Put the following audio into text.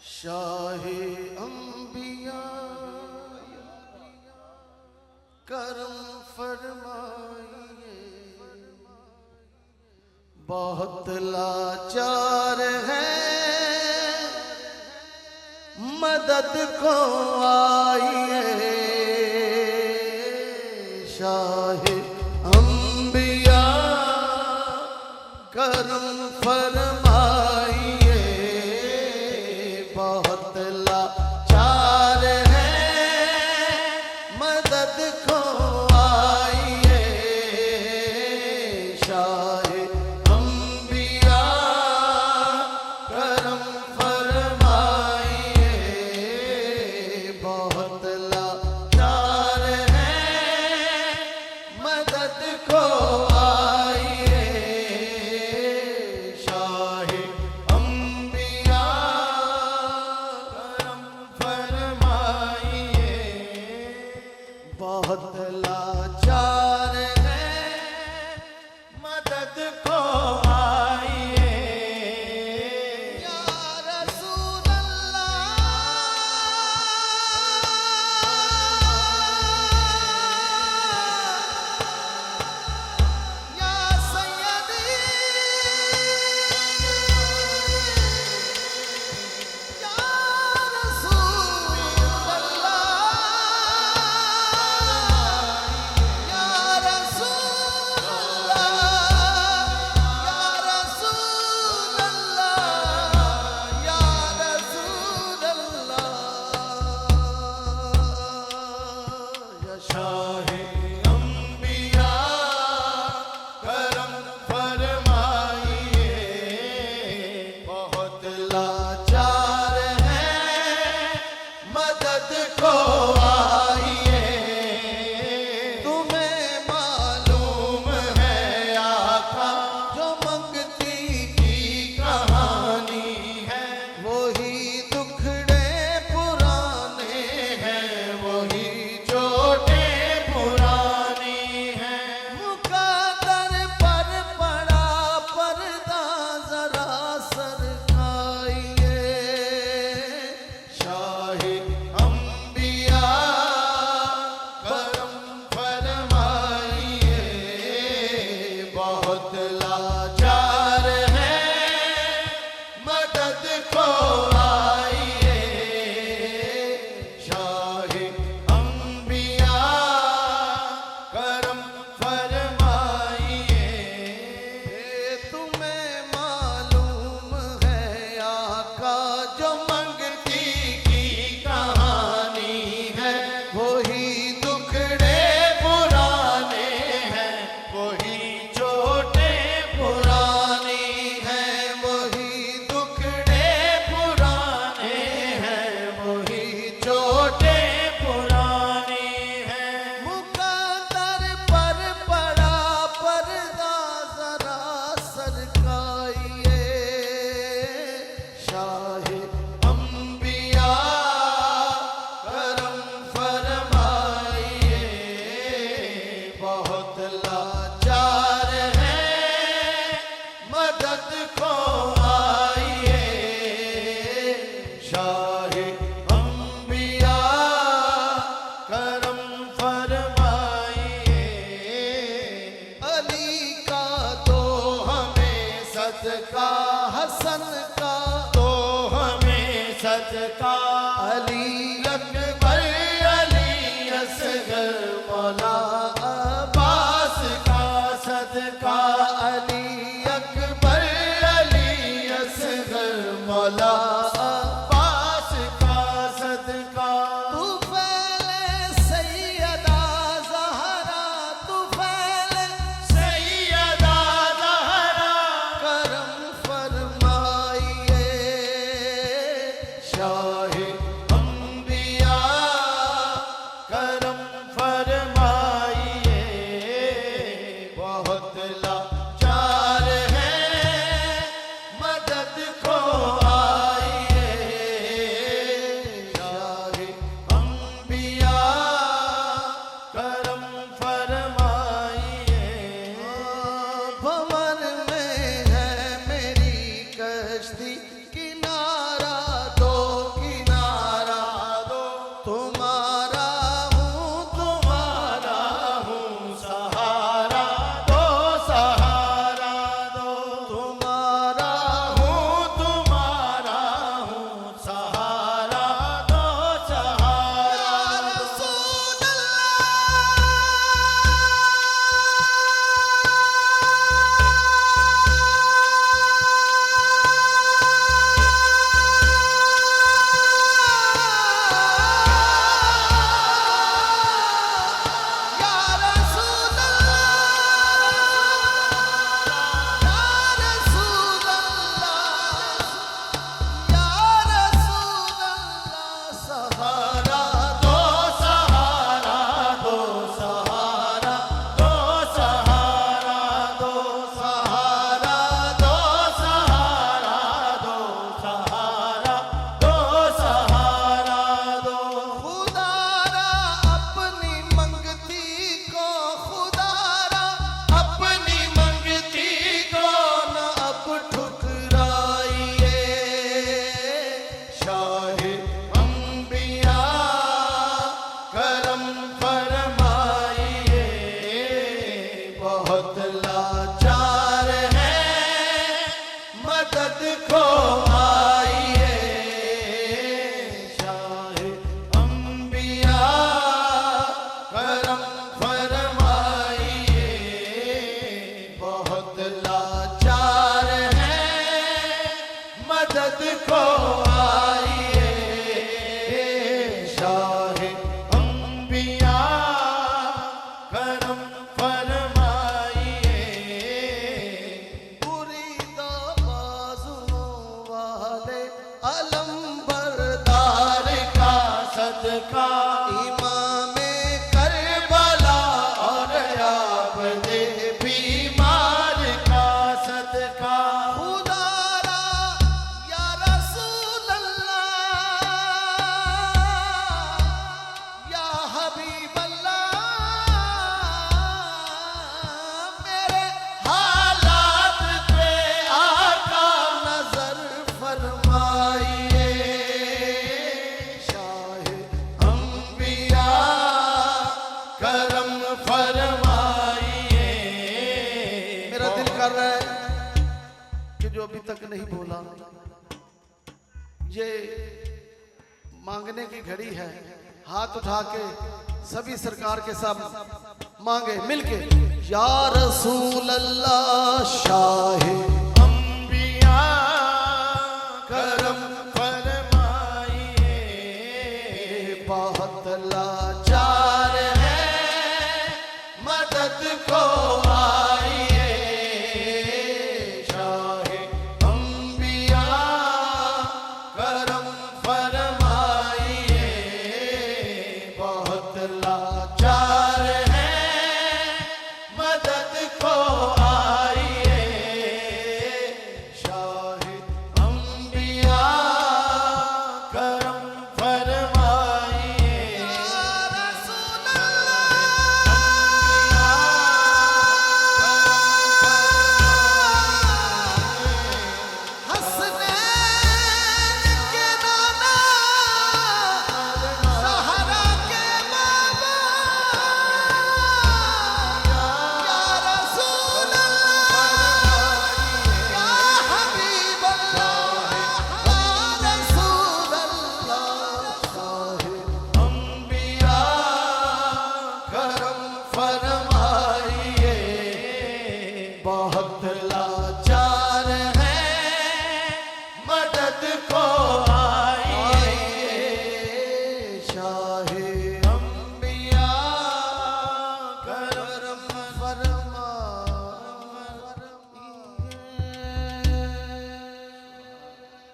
शाहे अंबिया करम फरमाइए, बहुत लाचार है मदद को आइए। शाहे अंबिया करम फरमाइए, बहुत लाचार है मदद को आइए। शाहे अंबिया करम फरमाइए, बहुत लाचार है मदद को आइए। शाहे अंबिया करम फरमाइए, बहुत लाचार है मदद को आइए। या रसूल अल्लाह, या सय्यदी, या रसूल अल्लाह, या रसूल अल्लाह, या रसूल अल्लाह, या शाहे अंबिया करम फरमाइए, बहुत लाचार है मदद को आइए। तुम्हें मालूम है आका जो मंगती की कहानी है, वही दुखड़े पुराने हैं, वही चोटें पुरानी हैं। मुकद्दर पर पड़ा पर्दा जरा सरकाइए। शाहे अंबिया करम फरमाइए, बहुत लाचार है मदद को आइए। शाहे अंबिया करम फरमाइए, तुम्हें मालूम है आका जो मंगती की कहानी है, वही दुखड़े पुराने हैं, वही चोटें पुरानी हैं, वही दुखड़े पुराने हैं, वही चोटें पुरानी हैं। मुकद्दर पर पड़ा पर्दा जरा सरकाइए। शाहे अंबिया करम फरमाइए, बहुत लाचार है मदद को आइए। शाहे अंबिया करम फरमाइए, अली का दो हमें सदका, हसन का दो हमें सदका, अली अकबर अली असगर मौला अब्बास का सदका, अली अकबर अली असगर मौला अब्बास का सदका। तू फैले सैयदा ज़हरा, तू फैले सैयदा ज़हरा, करम फरमाइए। शाहे अंबिया करम फरमाइए, बहुत लाचार है मदद को आइए। शाहे अंबिया करम फरमाइए, भंवर में है मेरी कश्ती, किनारा दो का इमाम करबला और आप दे बीमार का सदका खुदारा या रसूल अल्लाह या हबीब अल्लाह मेरे हालात पे आका नजर फरमाइए शाह अंबिया करम फरमाइए। मेरा दिल कर रहा है कि जो अभी तक नहीं बोला ये मांगने की घड़ी है। हाथ उठा के सभी सरकार के साथ मांगे मिलके या रसूल अल्लाह शाह अंबिया करम फरमाइए। बहुत लाचार है मदद को आइए शाह अंबिया करम फरमाइए। बहुत लाचार है मदद को आइए शाह अंबिया करम फरमाइए। या रसूल हसनैन के नाना सहरा के बाबा या रसूल या हबीब अल्लाह या रसूल शाह अंबिया करम फरमाइए। बहुत लाचार है मदद को